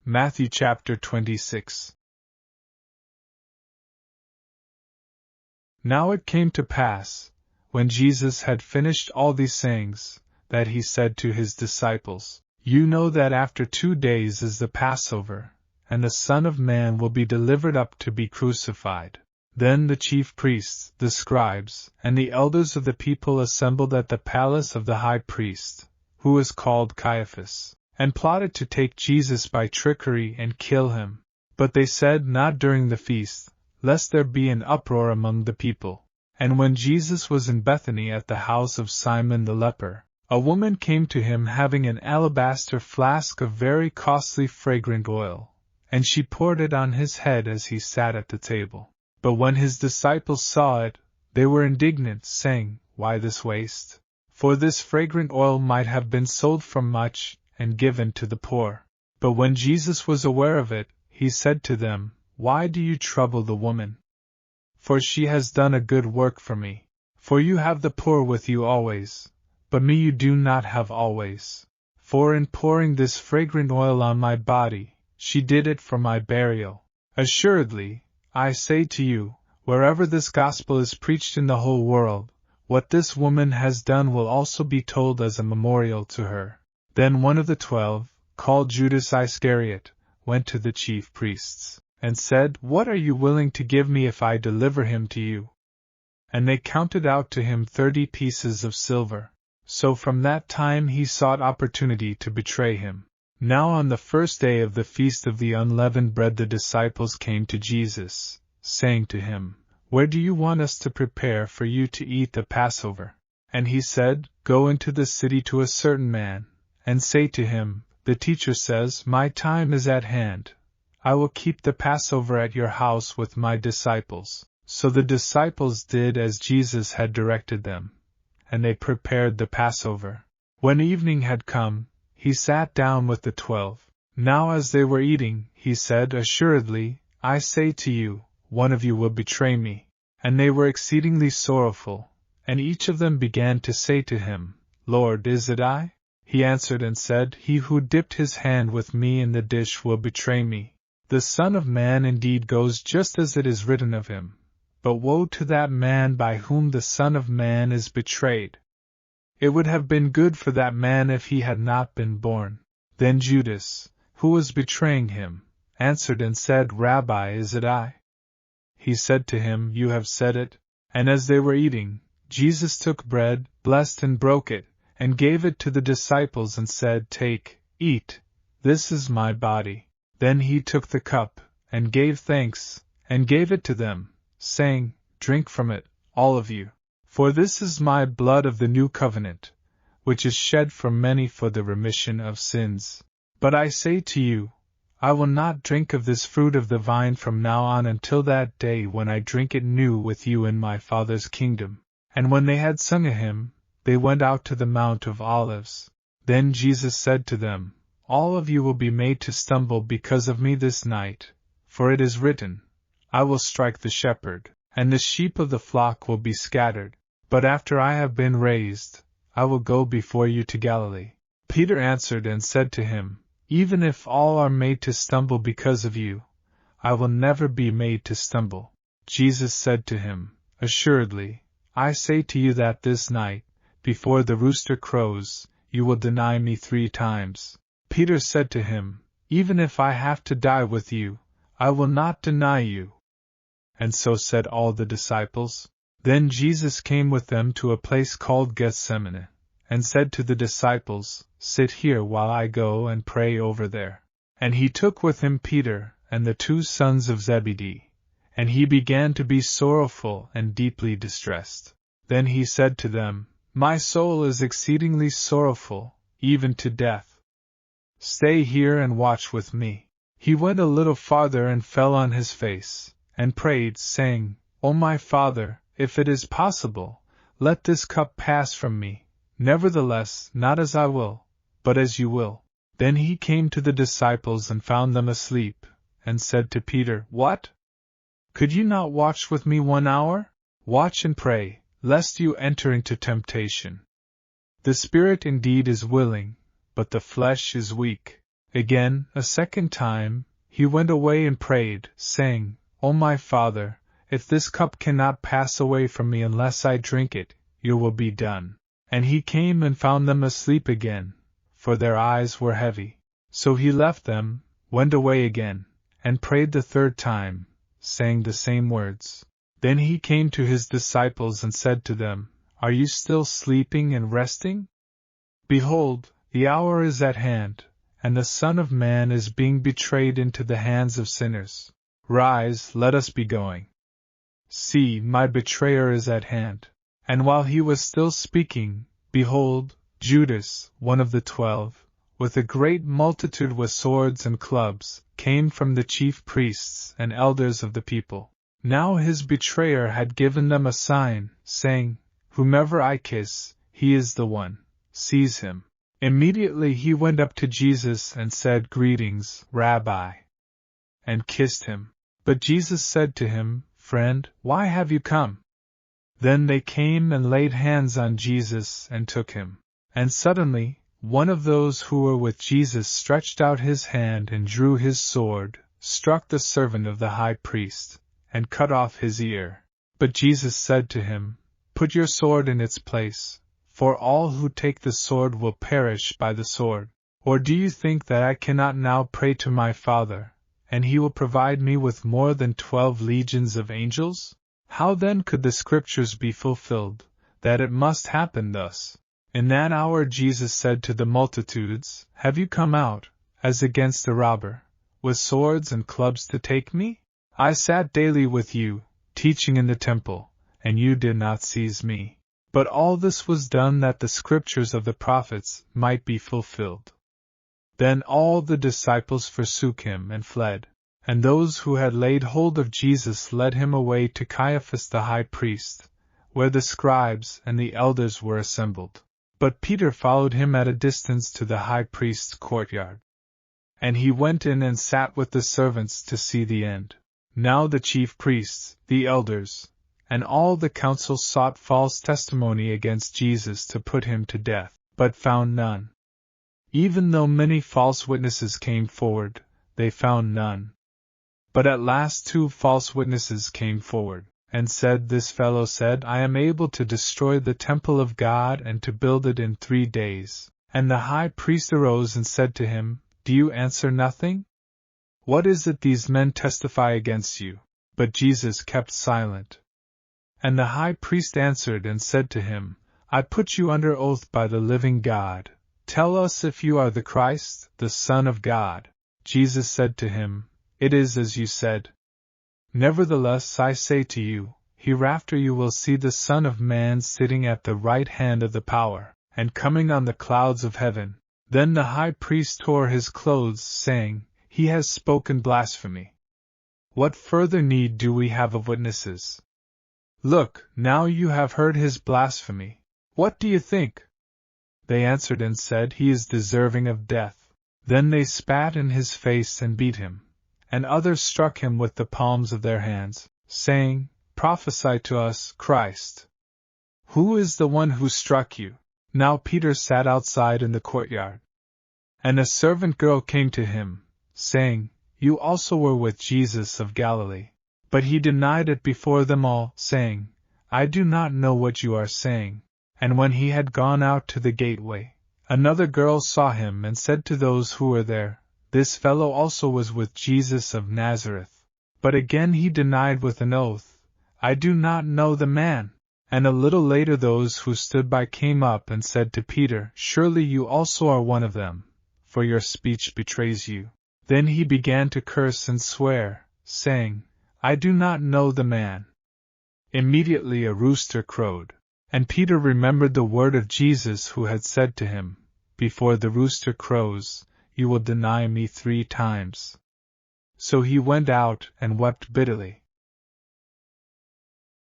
Matthew chapter 26. Now it came to pass, when Jesus had finished all these sayings, that he said to his disciples, You know that after 2 days is the Passover, and the Son of Man will be delivered up to be crucified. Then the chief priests, the scribes, and the elders of the people assembled at the palace of the high priest, who was called Caiaphas, and plotted to take Jesus by trickery and kill him. But they said not during the feast, lest there be an uproar among the people. And when Jesus was in Bethany at the house of Simon the leper, a woman came to him having an alabaster flask of very costly fragrant oil, and she poured it on his head as he sat at the table. But when his disciples saw it, they were indignant, saying, Why this waste? For this fragrant oil might have been sold for much, and given to the poor. But when Jesus was aware of it, he said to them, Why do you trouble the woman? For she has done a good work for me. For you have the poor with you always, but me you do not have always. For in pouring this fragrant oil on my body, she did it for my burial. Assuredly, I say to you, wherever this gospel is preached in the whole world, what this woman has done will also be told as a memorial to her. Then one of the 12, called Judas Iscariot, went to the chief priests, and said, What are you willing to give me if I deliver him to you? And they counted out to him 30 pieces of silver. So from that time he sought opportunity to betray him. Now on the first day of the feast of the unleavened bread the disciples came to Jesus, saying to him, Where do you want us to prepare for you to eat the Passover? And he said, Go into the city to a certain man, and say to him, The teacher says, My time is at hand. I will keep the Passover at your house with my disciples. So the disciples did as Jesus had directed them, and they prepared the Passover. When evening had come, he sat down with the 12. Now as they were eating, he said, Assuredly, I say to you, one of you will betray me. And they were exceedingly sorrowful, and each of them began to say to him, Lord, is it I? He answered and said, He who dipped his hand with me in the dish will betray me. The Son of Man indeed goes just as it is written of him. But woe to that man by whom the Son of Man is betrayed. It would have been good for that man if he had not been born. Then Judas, who was betraying him, answered and said, Rabbi, is it I? He said to him, You have said it. And as they were eating, Jesus took bread, blessed and broke it, and gave it to the disciples and said, Take, eat, this is my body. Then he took the cup, and gave thanks, and gave it to them, saying, Drink from it, all of you. For this is my blood of the new covenant, which is shed for many for the remission of sins. But I say to you, I will not drink of this fruit of the vine from now on until that day when I drink it new with you in my Father's kingdom. And when they had sung a hymn, they went out to the Mount of Olives. Then Jesus said to them, All of you will be made to stumble because of me this night, for it is written, I will strike the shepherd, and the sheep of the flock will be scattered. But after I have been raised, I will go before you to Galilee. Peter answered and said to him, Even if all are made to stumble because of you, I will never be made to stumble. Jesus said to him, Assuredly, I say to you that this night, before the rooster crows, you will deny me 3 times. Peter said to him, Even if I have to die with you, I will not deny you. And so said all the disciples. Then Jesus came with them to a place called Gethsemane, and said to the disciples, Sit here while I go and pray over there. And he took with him Peter and the 2 sons of Zebedee, and he began to be sorrowful and deeply distressed. Then he said to them, My soul is exceedingly sorrowful, even to death. Stay here and watch with me. He went a little farther and fell on his face, and prayed, saying, O my Father, if it is possible, let this cup pass from me. Nevertheless, not as I will, but as you will. Then he came to the disciples and found them asleep, and said to Peter, What? Could you not watch with me 1 hour? Watch and pray, lest you enter into temptation. The spirit indeed is willing, but the flesh is weak. Again, a second time, he went away and prayed, saying, O my Father, if this cup cannot pass away from me unless I drink it, your will be done. And he came and found them asleep again, for their eyes were heavy. So he left them, went away again, and prayed the third time, saying the same words. Then he came to his disciples and said to them, Are you still sleeping and resting? Behold, the hour is at hand, and the Son of Man is being betrayed into the hands of sinners. Rise, let us be going. See, my betrayer is at hand. And while he was still speaking, behold, Judas, one of the 12, with a great multitude with swords and clubs, came from the chief priests and elders of the people. Now his betrayer had given them a sign, saying, Whomever I kiss, he is the one. Seize him. Immediately he went up to Jesus and said, Greetings, Rabbi, and kissed him. But Jesus said to him, Friend, why have you come? Then they came and laid hands on Jesus and took him. And suddenly, one of those who were with Jesus stretched out his hand and drew his sword, struck the servant of the high priest, and cut off his ear. But Jesus said to him, Put your sword in its place, for all who take the sword will perish by the sword. Or do you think that I cannot now pray to my Father, and he will provide me with more than 12 legions of angels? How then could the Scriptures be fulfilled, that it must happen thus? In that hour Jesus said to the multitudes, Have you come out, as against a robber, with swords and clubs to take me? I sat daily with you, teaching in the temple, and you did not seize me. But all this was done that the Scriptures of the prophets might be fulfilled. Then all the disciples forsook him and fled. And those who had laid hold of Jesus led him away to Caiaphas the high priest, where the scribes and the elders were assembled. But Peter followed him at a distance to the high priest's courtyard. And he went in and sat with the servants to see the end. Now the chief priests, the elders, and all the council sought false testimony against Jesus to put him to death, but found none. Even though many false witnesses came forward, they found none. But at last 2 false witnesses came forward, and said, This fellow said, I am able to destroy the temple of God and to build it in 3 days. And the high priest arose and said to him, Do you answer nothing? What is it these men testify against you? But Jesus kept silent. And the high priest answered and said to him, I put you under oath by the living God. Tell us if you are the Christ, the Son of God. Jesus said to him, It is as you said. Nevertheless I say to you, hereafter you will see the Son of Man sitting at the right hand of the power, and coming on the clouds of heaven. Then the high priest tore his clothes, saying, He has spoken blasphemy. What further need do we have of witnesses? Look, now you have heard his blasphemy. What do you think? They answered and said, He is deserving of death. Then they spat in his face and beat him. And others struck him with the palms of their hands, saying, Prophesy to us, Christ. Who is the one who struck you? Now Peter sat outside in the courtyard. And a servant girl came to him, saying, You also were with Jesus of Galilee. But he denied it before them all, saying, I do not know what you are saying. And when he had gone out to the gateway, another girl saw him and said to those who were there, This fellow also was with Jesus of Nazareth. But again he denied with an oath, I do not know the man. And a little later those who stood by came up and said to Peter, Surely you also are one of them, for your speech betrays you. Then he began to curse and swear, saying, I do not know the man. Immediately a rooster crowed. And Peter remembered the word of Jesus who had said to him, Before the rooster crows, you will deny me 3 times. So he went out and wept bitterly.